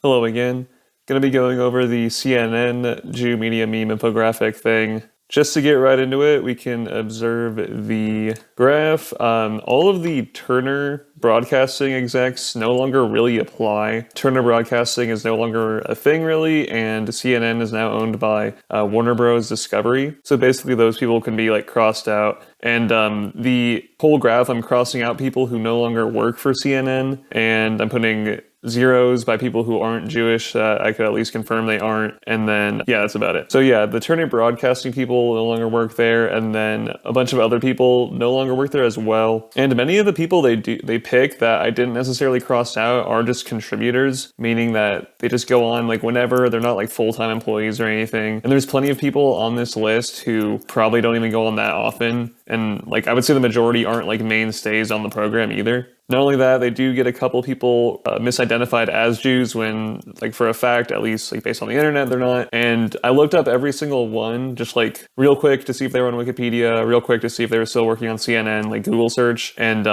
Hello again. Going to be going over the CNN Jew media meme infographic thing. Just to get right into it, we can observe the graph. All of the Turner Broadcasting execs no longer really apply. Turner Broadcasting is no longer a thing, really, and CNN is now owned by Warner Bros. Discovery. So basically, those people can be like crossed out. And the whole graph, I'm crossing out people who no longer work for CNN, and I'm putting zeros by people who aren't Jewish that I could at least confirm they aren't. And then, yeah, that's about it. So yeah, the Turner Broadcasting people no longer work there, and then a bunch of other people no longer work there as well. And many of the people they pick that I didn't necessarily cross out are just contributors, meaning that they just go on like whenever. They're not like full-time employees or anything. And there's plenty of people on this list who probably don't even go on that often. And like I would say the majority aren't like mainstays on the program either. Not only that, they do get a couple people misidentified as Jews when, like, for a fact, at least, like, based on the internet, they're not. And I looked up every single one, just, like, real quick to see if they were on Wikipedia, real quick to see if they were still working on CNN, like, Google search. And,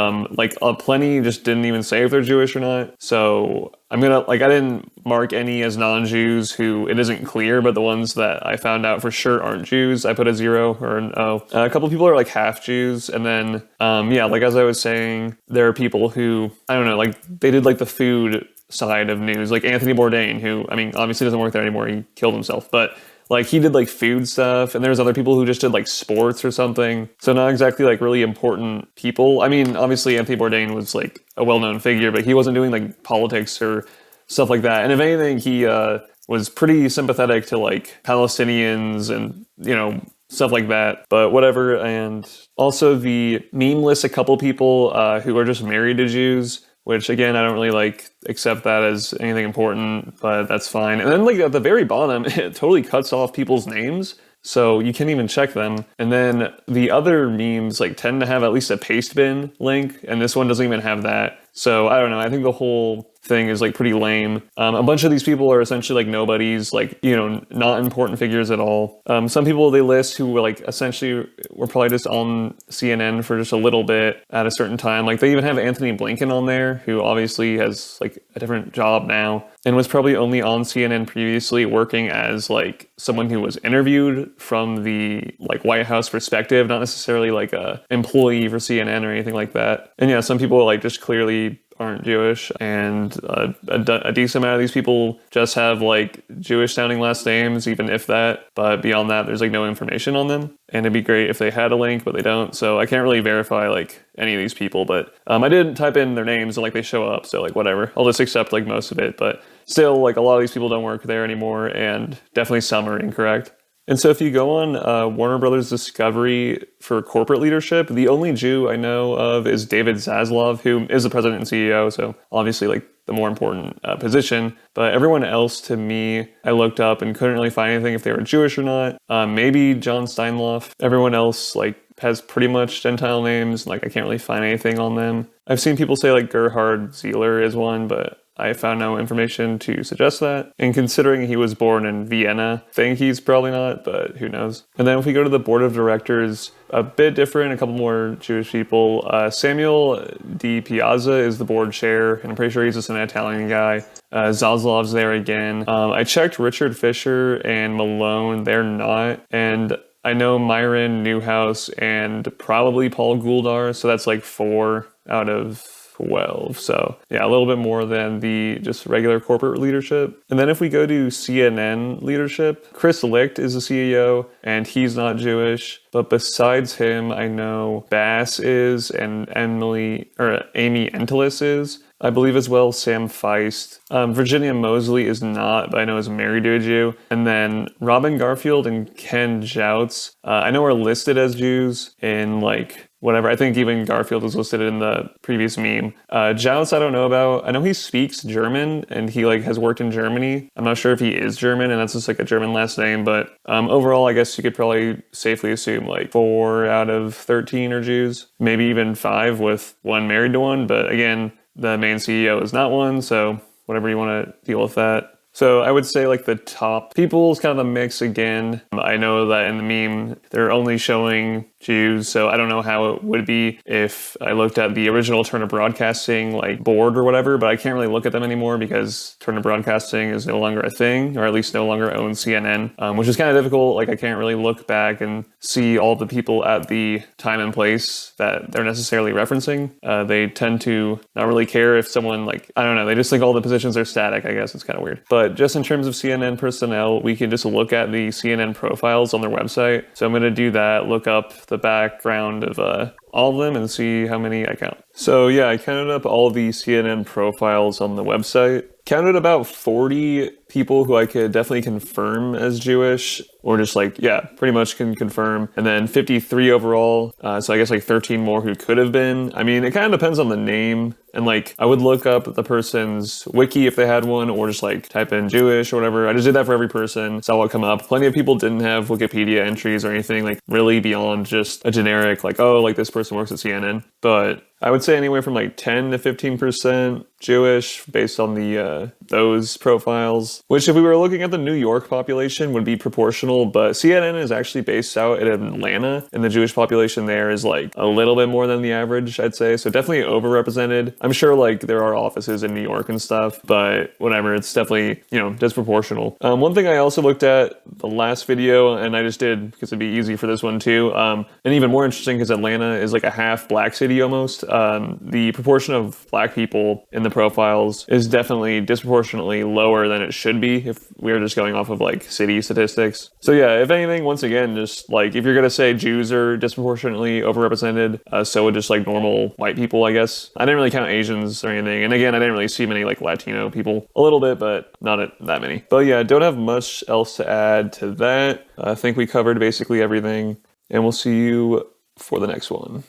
plenty just didn't even say if they're Jewish or not. So I didn't mark any as non-Jews who it isn't clear, but the ones that I found out for sure aren't Jews, I put a 0 or an O. A couple people are like half Jews, and then, like as I was saying, there are people who, I don't know, like they did like the food side of news, like Anthony Bourdain, who, I mean, obviously doesn't work there anymore, he killed himself, but like he did like food stuff, and there's other people who just did like sports or something. So not exactly like really important people. I mean, obviously Anthony Bourdain was like a well-known figure, but he wasn't doing like politics or stuff like that. And if anything, he was pretty sympathetic to like Palestinians and, you know, stuff like that, but whatever. And also the meme lists a couple people who are just married to Jews, which again, I don't really like accept that as anything important, but that's fine. And then like at the very bottom, it totally cuts off people's names, so you can't even check them. And then the other memes like tend to have at least a paste bin link, and this one doesn't even have that. So I don't know, I think the whole thing is like pretty lame. A bunch of these people are essentially like nobodies, like, you know, not important figures at all. Some people they list who were like essentially were probably just on CNN for just a little bit at a certain time. Like they even have Anthony Blinken on there, who obviously has like a different job now and was probably only on CNN previously working as like someone who was interviewed from the like White House perspective, not necessarily like a employee for CNN or anything like that. And yeah, some people like just clearly aren't Jewish, and a decent amount of these people just have like Jewish sounding last names, even if that, but beyond that there's like no information on them. And it'd be great if they had a link, but they don't, so I can't really verify like any of these people. But I did type in their names and like they show up, so like whatever, I'll just accept like most of it. But still, like a lot of these people don't work there anymore, and definitely some are incorrect. And so if you go on Warner Brothers Discovery for corporate leadership, the only Jew I know of is David Zaslav, who is the president and CEO, so obviously like the more important position. But everyone else to me, I looked up and couldn't really find anything if they were Jewish or not. Maybe John Steinloff. Everyone else like has pretty much Gentile names. Like I can't really find anything on them. I've seen people say like Gerhard Zieler is one, but I found no information to suggest that. And considering he was born in Vienna, I think he's probably not, but who knows. And then if we go to the board of directors, a bit different, a couple more Jewish people. Samuel Di Piazza is the board chair, and I'm pretty sure he's just an Italian guy. Zaslav's there again. I checked Richard Fisher and Malone, they're not. And I know Myron Newhouse and probably Paul Gould are, so that's like 4 out of 12. So yeah, a little bit more than the just regular corporate leadership. And then if we go to CNN leadership, Chris Licht is the CEO, and he's not Jewish. But besides him, I know Bass is, and Amy Entelis is, I believe, as well. Sam Feist. Virginia Mosley is not, but I know is married to a Jew. And then Robin Garfield and Ken Jouts, I know are listed as Jews in like whatever. I think even Garfield was listed in the previous meme. Jouts I don't know about. I know he speaks German and he like has worked in Germany. I'm not sure if he is German and that's just like a German last name, but overall I guess you could probably safely assume like 4 out of 13 are Jews. Maybe even 5 with one married to one, but again, the main CEO is not one, so whatever you want to deal with that. So I would say like the top people is kind of a mix again. I know that in the meme, they're only showing Jews. So I don't know how it would be if I looked at the original Turner Broadcasting like board or whatever, but I can't really look at them anymore because Turner Broadcasting is no longer a thing, or at least no longer owns CNN, which is kind of difficult. Like I can't really look back and see all the people at the time and place that they're necessarily referencing. They tend to not really care if someone like, I don't know, they just think all the positions are static. I guess it's kind of weird. But just in terms of CNN personnel, we can just look at the CNN profiles on their website. So I'm going to do that, look up the background of all of them and see how many I count. So yeah, I counted up all the CNN profiles on the website. Counted about 40 people who I could definitely confirm as Jewish, or just like, yeah, pretty much can confirm. And then 53 overall. So I guess like 13 more who could have been. I mean, it kind of depends on the name. And like, I would look up the person's wiki if they had one, or just like type in Jewish or whatever. I just did that for every person. Saw what come up. Plenty of people didn't have Wikipedia entries or anything like really beyond just a generic, like, oh, like this person works at CNN. But I would say anywhere from like 10 to 15% Jewish based on the those profiles, which if we were looking at the New York population would be proportional, but CNN is actually based out in Atlanta, and the Jewish population there is like a little bit more than the average, I'd say. So definitely overrepresented. I'm sure like there are offices in New York and stuff, but whatever, it's definitely, you know, disproportional. One thing I also looked at the last video, and I just did because it'd be easy for this one too, and even more interesting because Atlanta is like a half black city almost. The proportion of black people in the profiles is definitely disproportionately lower than it should be if we were just going off of like city statistics. So yeah, if anything, once again, just like if you're gonna say Jews are disproportionately overrepresented, so would just like normal white people, I guess. I didn't really count Asians or anything, and again, I didn't really see many like Latino people. A little bit, but not that many. But yeah, don't have much else to add to that. I think we covered basically everything, and we'll see you for the next one.